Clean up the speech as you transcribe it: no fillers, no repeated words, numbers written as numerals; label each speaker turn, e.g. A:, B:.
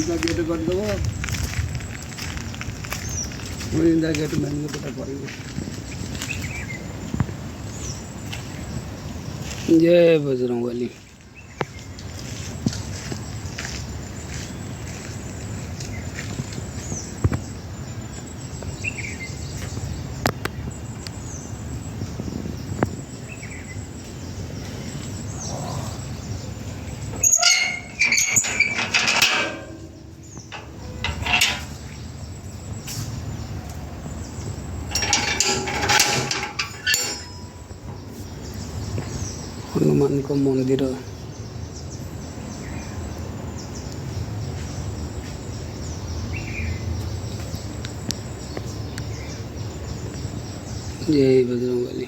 A: Gate करदेव gate main गेटा कर जय बजरंगबली। हनुमान को मंदिर जय बजरंगबली।